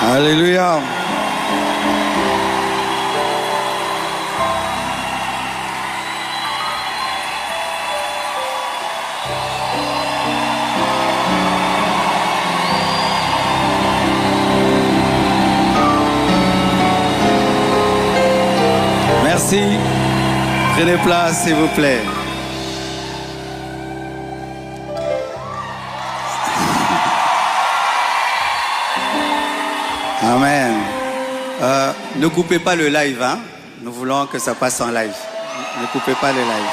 Alléluia. Merci. Prenez place, s'il vous plaît. Amen. Ne coupez pas le live, hein? Nous voulons que ça passe en live. Ne coupez pas le live.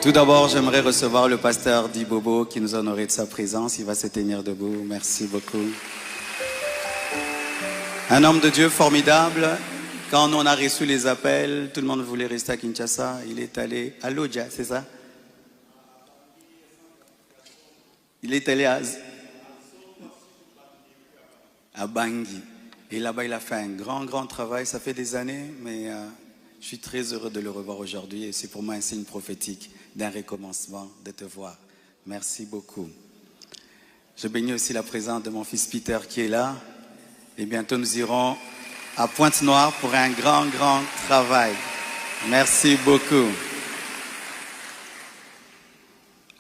Tout d'abord, j'aimerais recevoir le pasteur Dibobo qui nous honorait de sa présence. Il va se tenir debout. Merci beaucoup. Un homme de Dieu formidable. Quand on a reçu les appels, tout le monde voulait rester à Kinshasa. Il est allé à Lodja, c'est ça? Il est allé à Bangui. Et là-bas, il a fait un grand travail. Ça fait des années, mais je suis très heureux de le revoir aujourd'hui. Et c'est pour moi un signe prophétique d'un recommencement, de te voir. Merci beaucoup. Je bénis aussi la présence de mon fils Peter qui est là. Et bientôt, nous irons à Pointe-Noire pour un grand travail. Merci beaucoup.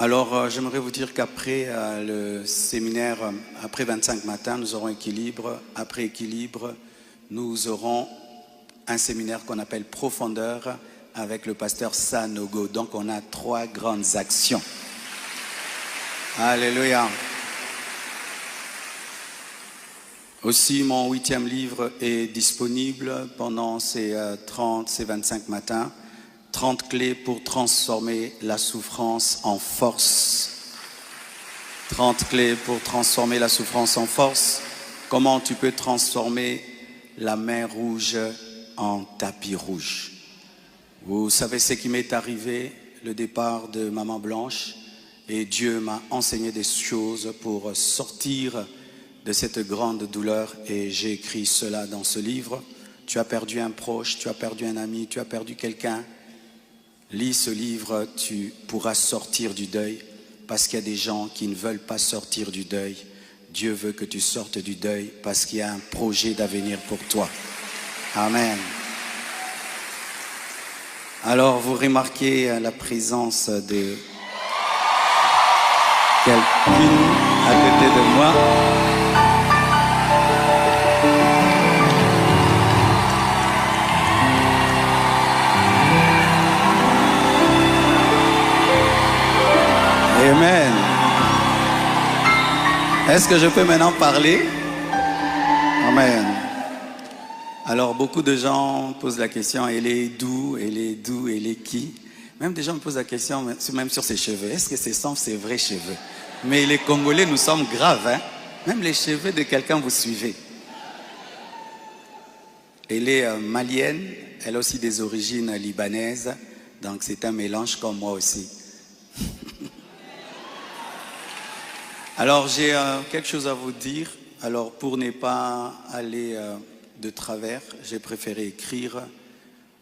Alors, j'aimerais vous dire qu'après le séminaire, après 25 matins, nous aurons équilibre. Après équilibre, nous aurons un séminaire qu'on appelle Profondeur avec le pasteur Sanogo. Donc, on a 3 grandes actions. Alléluia. Aussi, mon 8e livre est disponible pendant ces 25 matins. 30 clés pour transformer la souffrance en force. 30 clés pour transformer la souffrance en force. Comment tu peux transformer la mer rouge en tapis rouge. Vous savez ce qui m'est arrivé, le départ de Maman Blanche. Et Dieu m'a enseigné des choses pour sortir de cette grande douleur. Et j'ai écrit cela dans ce livre. Tu as perdu un proche, tu as perdu un ami, tu as perdu quelqu'un. Lis ce livre, tu pourras sortir du deuil parce qu'il y a des gens qui ne veulent pas sortir du deuil. Dieu veut que tu sortes du deuil parce qu'il y a un projet d'avenir pour toi. Amen. Alors, vous remarquez la présence de quelqu'un à côté de moi. Amen. Est-ce que je peux maintenant parler? Amen. Alors, beaucoup de gens posent la question, elle est d'où, elle est qui? Même des gens me posent la question, même sur ses cheveux. Est-ce que sont ses vrais cheveux? Mais les Congolais, nous sommes graves, hein? Même les cheveux de quelqu'un, vous suivez. Elle est malienne, elle a aussi des origines libanaises, donc c'est un mélange comme moi aussi. Alors, j'ai quelque chose à vous dire. Alors, pour ne pas aller de travers, j'ai préféré écrire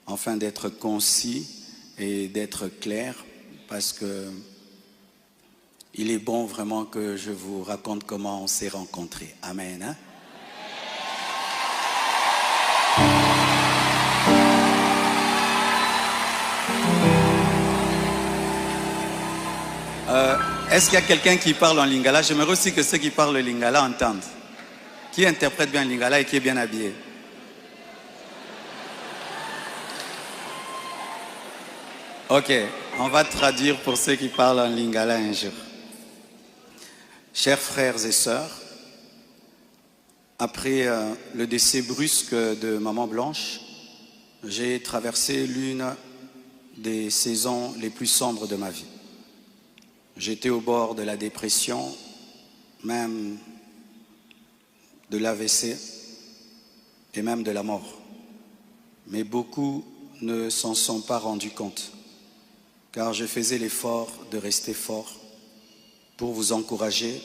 afin d'être concis et d'être clair parce que il est bon vraiment que je vous raconte comment on s'est rencontrés. Amen. Hein? Est-ce qu'il y a quelqu'un qui parle en lingala? J'aimerais aussi que ceux qui parlent le lingala entendent. Qui interprète bien le lingala et qui est bien habillé? Ok, on va traduire pour ceux qui parlent en lingala un jour. Chers frères et sœurs, après le décès brusque de Maman Blanche, j'ai traversé l'une des saisons les plus sombres de ma vie. J'étais au bord de la dépression, même de l'AVC et même de la mort. Mais beaucoup ne s'en sont pas rendus compte, car je faisais l'effort de rester fort pour vous encourager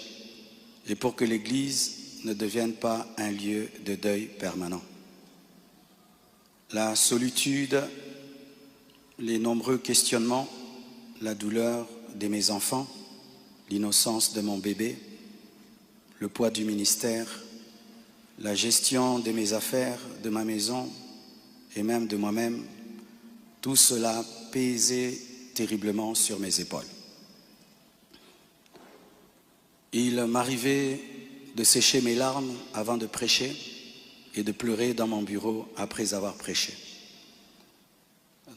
et pour que l'Église ne devienne pas un lieu de deuil permanent. La solitude, les nombreux questionnements, la douleur de mes enfants l'innocence de mon bébé, le poids du ministère, la gestion de mes affaires, de ma maison et même de moi-même, tout cela pesait terriblement sur mes épaules. Il m'arrivait de sécher mes larmes avant de prêcher et de pleurer dans mon bureau après avoir prêché.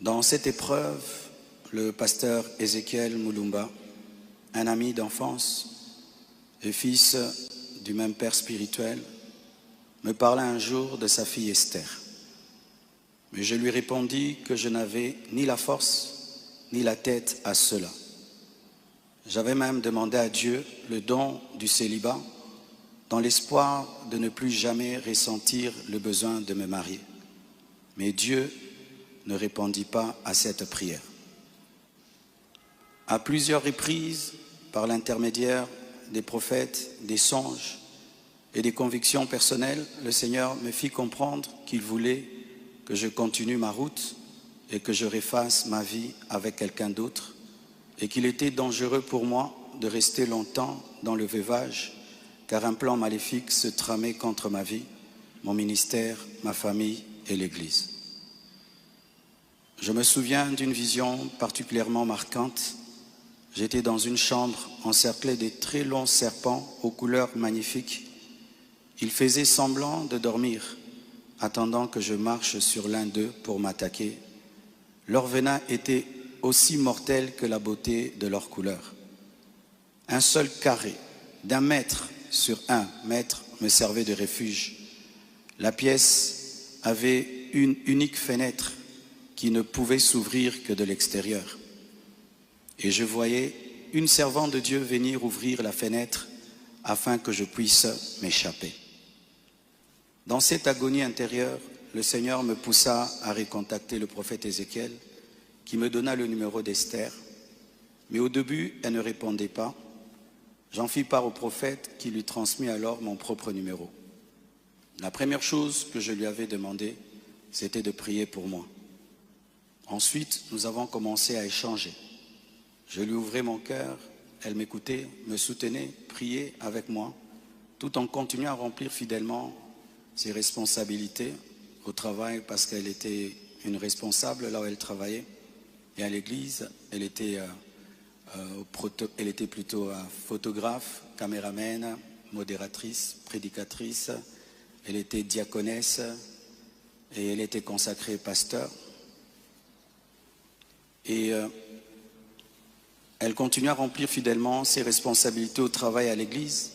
Dans cette épreuve, le pasteur Ézéchiel Moulumba, un ami d'enfance et fils du même père spirituel, me parla un jour de sa fille Esther. Mais je lui répondis que je n'avais ni la force ni la tête à cela. J'avais même demandé à Dieu le don du célibat dans l'espoir de ne plus jamais ressentir le besoin de me marier. Mais Dieu ne répondit pas à cette prière. À plusieurs reprises, par l'intermédiaire des prophètes, des songes et des convictions personnelles, le Seigneur me fit comprendre qu'il voulait que je continue ma route et que je refasse ma vie avec quelqu'un d'autre et qu'il était dangereux pour moi de rester longtemps dans le veuvage car un plan maléfique se tramait contre ma vie, mon ministère, ma famille et l'Église. Je me souviens d'une vision particulièrement marquante. J'étais dans une chambre encerclée de très longs serpents aux couleurs magnifiques. Ils faisaient semblant de dormir, attendant que je marche sur l'un d'eux pour m'attaquer. Leur venin était aussi mortel que la beauté de leur couleur. Un seul carré d'1 mètre sur 1 mètre me servait de refuge. La pièce avait une unique fenêtre qui ne pouvait s'ouvrir que de l'extérieur. Et je voyais une servante de Dieu venir ouvrir la fenêtre afin que je puisse m'échapper. Dans cette agonie intérieure, le Seigneur me poussa à recontacter le prophète Ézéchiel qui me donna le numéro d'Esther. Mais au début, elle ne répondait pas. J'en fis part au prophète qui lui transmit alors mon propre numéro. La première chose que je lui avais demandé, c'était de prier pour moi. Ensuite, nous avons commencé à échanger. Je lui ouvrais mon cœur, elle m'écoutait, me soutenait, priait avec moi, tout en continuant à remplir fidèlement ses responsabilités au travail parce qu'elle était une responsable là où elle travaillait. Et à l'église, elle était plutôt photographe, caméraman, modératrice, prédicatrice. Elle était diaconesse et elle était consacrée pasteur. Et elle continue à remplir fidèlement ses responsabilités au travail à l'église,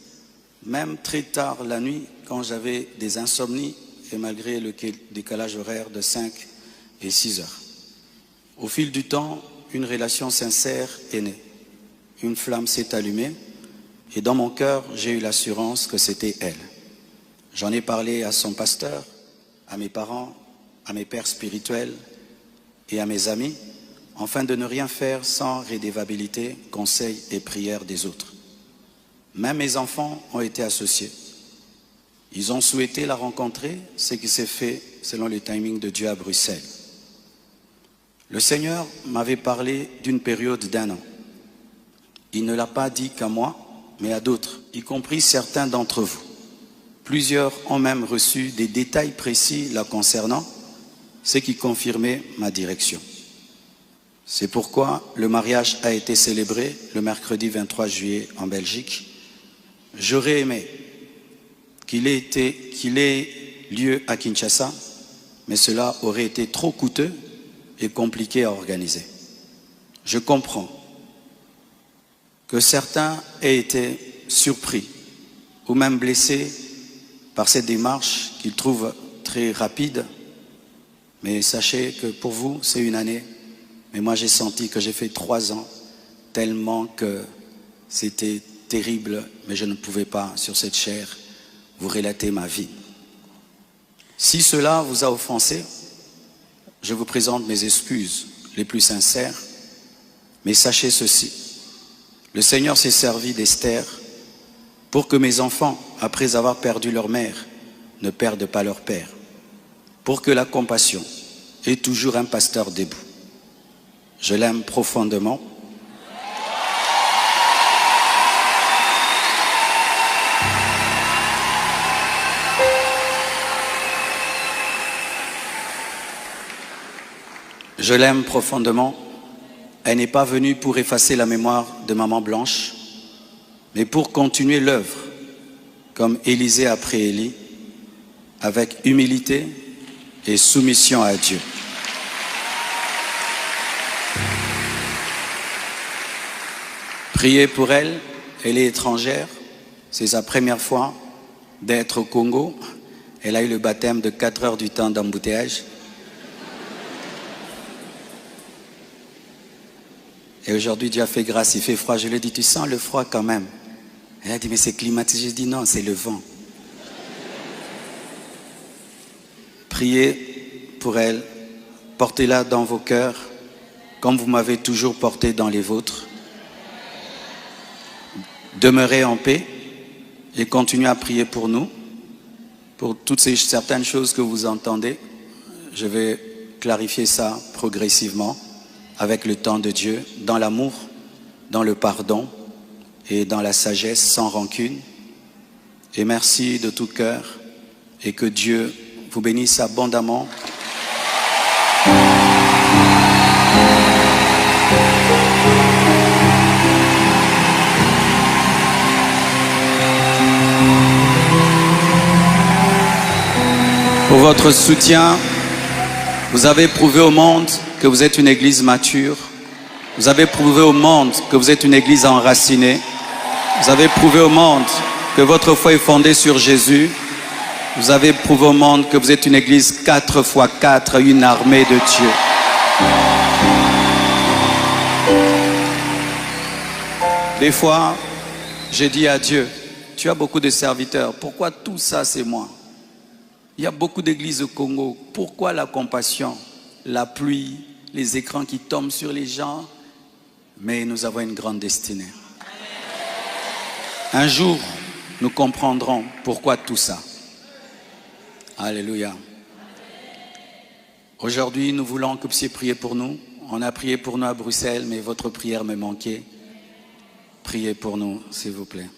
même très tard la nuit, quand j'avais des insomnies et malgré le décalage horaire de 5 et 6 heures. Au fil du temps, une relation sincère est née. Une flamme s'est allumée et dans mon cœur, j'ai eu l'assurance que c'était elle. J'en ai parlé à son pasteur, à mes parents, à mes pères spirituels et à mes amis, afin de ne rien faire sans rédévabilité, conseils et prières des autres. Même mes enfants ont été associés. Ils ont souhaité la rencontrer, ce qui s'est fait selon le timing de Dieu à Bruxelles. Le Seigneur m'avait parlé d'une période d'1 an. Il ne l'a pas dit qu'à moi, mais à d'autres, y compris certains d'entre vous. Plusieurs ont même reçu des détails précis la concernant, ce qui confirmait ma direction. C'est pourquoi le mariage a été célébré le mercredi 23 juillet en Belgique. J'aurais aimé qu'il ait lieu à Kinshasa, mais cela aurait été trop coûteux et compliqué à organiser. Je comprends que certains aient été surpris ou même blessés par cette démarche qu'ils trouvent très rapide, mais sachez que pour vous, c'est une année. Mais moi, j'ai senti que j'ai fait 3 ans tellement que c'était terrible, mais je ne pouvais pas, sur cette chair, vous relater ma vie. Si cela vous a offensé, je vous présente mes excuses les plus sincères, mais sachez ceci, le Seigneur s'est servi d'Esther pour que mes enfants, après avoir perdu leur mère, ne perdent pas leur père, pour que la compassion ait toujours un pasteur debout. Je l'aime profondément. Je l'aime profondément. Elle n'est pas venue pour effacer la mémoire de Maman Blanche, mais pour continuer l'œuvre, comme Élisée après Élie, avec humilité et soumission à Dieu. Priez pour elle, elle est étrangère, c'est sa première fois d'être au Congo. Elle a eu le baptême de 4 heures du temps d'embouteillage. Et aujourd'hui, Dieu a fait grâce, il fait froid. Je lui ai dit, tu sens le froid quand même? Elle a dit, mais c'est climatisé. Je dis, non, c'est le vent. Priez pour elle, portez-la dans vos cœurs, comme vous m'avez toujours porté dans les vôtres. Demeurez en paix et continuez à prier pour nous, pour toutes ces certaines choses que vous entendez. Je vais clarifier ça progressivement, avec le temps de Dieu, dans l'amour, dans le pardon et dans la sagesse, sans rancune. Et merci de tout cœur et que Dieu vous bénisse abondamment. Pour votre soutien, vous avez prouvé au monde que vous êtes une église mature. Vous avez prouvé au monde que vous êtes une église enracinée. Vous avez prouvé au monde que votre foi est fondée sur Jésus. Vous avez prouvé au monde que vous êtes une église 4x4, une armée de Dieu. Des fois, j'ai dit à Dieu, tu as beaucoup de serviteurs, pourquoi tout ça c'est moi? Il y a beaucoup d'églises au Congo, pourquoi la compassion, la pluie, les écrans qui tombent sur les gens? Mais nous avons une grande destinée. Un jour, nous comprendrons pourquoi tout ça. Alléluia. Aujourd'hui, nous voulons que vous puissiez prier pour nous. On a prié pour nous à Bruxelles, mais votre prière me manquait. Priez pour nous, s'il vous plaît.